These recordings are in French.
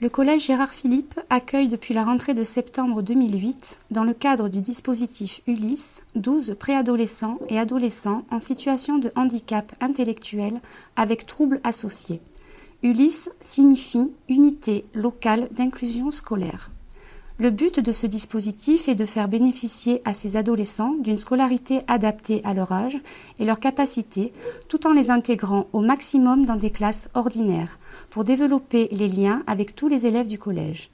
Le collège Gérard Philipe accueille depuis la rentrée de septembre 2008, dans le cadre du dispositif Ulysse, 12 préadolescents et adolescents en situation de handicap intellectuel avec troubles associés. Ulysse signifie Unité locale d'inclusion scolaire. Le but de ce dispositif est de faire bénéficier à ces adolescents d'une scolarité adaptée à leur âge et leurs capacités, tout en les intégrant au maximum dans des classes ordinaires, pour développer les liens avec tous les élèves du collège.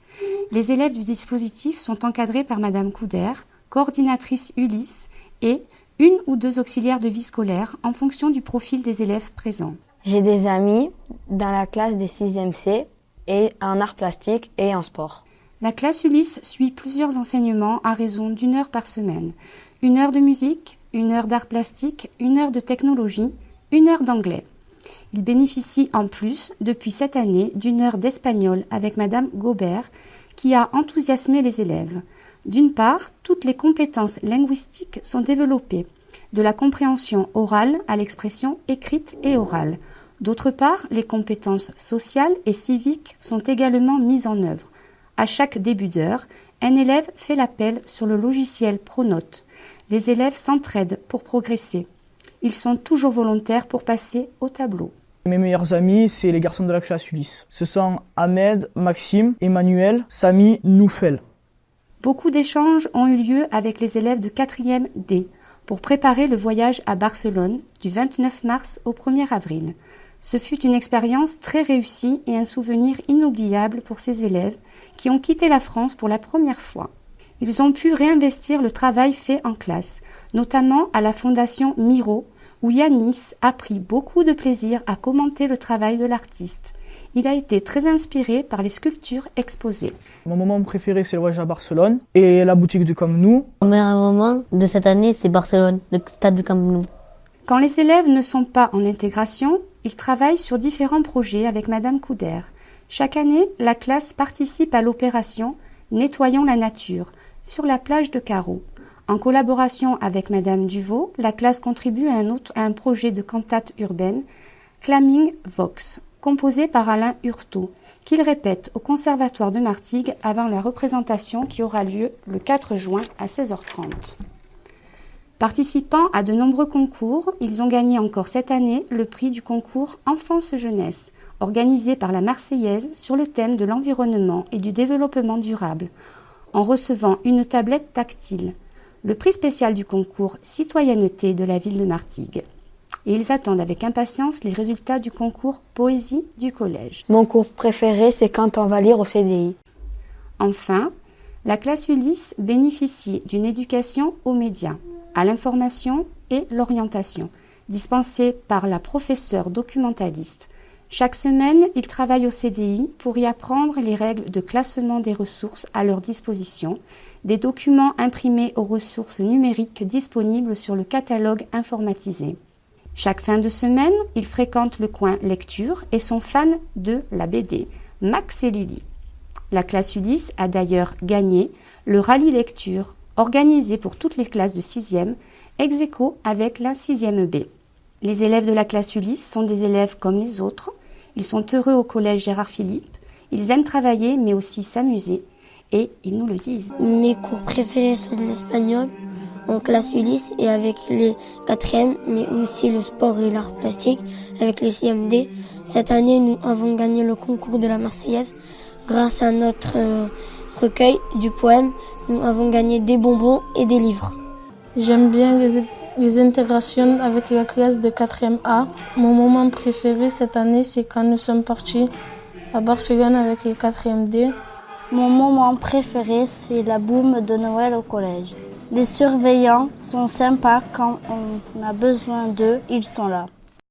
Les élèves du dispositif sont encadrés par Madame Couder, coordinatrice Ulysse, et une ou deux auxiliaires de vie scolaire en fonction du profil des élèves présents. J'ai des amis dans la classe des 6e C et en arts plastiques et en sport. La classe Ulysse suit plusieurs enseignements à raison d'1 heure par semaine. 1 heure de musique, 1 heure d'art plastique, 1 heure de technologie, 1 heure d'anglais. Il bénéficie en plus, depuis cette année, d'1 heure d'espagnol avec Madame Gobert, qui a enthousiasmé les élèves. D'une part, toutes les compétences linguistiques sont développées, de la compréhension orale à l'expression écrite et orale. D'autre part, les compétences sociales et civiques sont également mises en œuvre. À chaque début d'heure, un élève fait l'appel sur le logiciel Pronote. Les élèves s'entraident pour progresser. Ils sont toujours volontaires pour passer au tableau. Mes meilleurs amis, c'est les garçons de la classe Ulysse. Ce sont Ahmed, Maxime, Emmanuel, Samy, Noufel. Beaucoup d'échanges ont eu lieu avec les élèves de 4e D pour préparer le voyage à Barcelone du 29 mars au 1er avril. Ce fut une expérience très réussie et un souvenir inoubliable pour ces élèves qui ont quitté la France pour la première fois. Ils ont pu réinvestir le travail fait en classe, notamment à la Fondation Miro, où Yanis a pris beaucoup de plaisir à commenter le travail de l'artiste. Il a été très inspiré par les sculptures exposées. Mon moment préféré, c'est le voyage à Barcelone et la boutique du Camp Nou. Mon meilleur moment de cette année, c'est Barcelone, le stade du Camp Nou. Quand les élèves ne sont pas en intégration, ils travaillent sur différents projets avec Madame Couder. Chaque année, la classe participe à l'opération « Nettoyons la nature » sur la plage de Carreau. En collaboration avec Madame Duvaux, la classe contribue à un projet de cantate urbaine « Clamming Vox », composé par Alain Hurtaud, qu'il répète au Conservatoire de Martigues avant la représentation qui aura lieu le 4 juin à 16h30. Participant à de nombreux concours, ils ont gagné encore cette année le prix du concours Enfance-Jeunesse, organisé par la Marseillaise sur le thème de l'environnement et du développement durable, en recevant une tablette tactile, le prix spécial du concours Citoyenneté de la ville de Martigues. Et ils attendent avec impatience les résultats du concours Poésie du collège. Mon cours préféré, c'est quand on va lire au CDI. Enfin, la classe Ulysse bénéficie d'une éducation aux médias, à l'information et l'orientation, dispensée par la professeure documentaliste. Chaque semaine, ils travaillent au CDI pour y apprendre les règles de classement des ressources à leur disposition, des documents imprimés aux ressources numériques disponibles sur le catalogue informatisé. Chaque fin de semaine, ils fréquentent le coin lecture et sont fans de la BD, Max et Lily. La classe Ulysse a d'ailleurs gagné le rallye lecture organisé pour toutes les classes de 6e, ex aequo avec la 6e B. Les élèves de la classe Ulysse sont des élèves comme les autres. Ils sont heureux au collège Gérard Philipe. Ils aiment travailler mais aussi s'amuser. Et ils nous le disent. Mes cours préférés sont l'espagnol en classe Ulysse et avec les 4e, mais aussi le sport et l'art plastique avec les 6e D. Cette année, nous avons gagné le concours de la Marseillaise grâce à notre recueil du poème. Nous avons gagné des bonbons et des livres. J'aime bien les intégrations avec la classe de 4e A. Mon moment préféré cette année, c'est quand nous sommes partis à Barcelone avec les 4e D. Mon moment préféré, c'est la boum de Noël au collège. Les surveillants sont sympas quand on a besoin d'eux, ils sont là.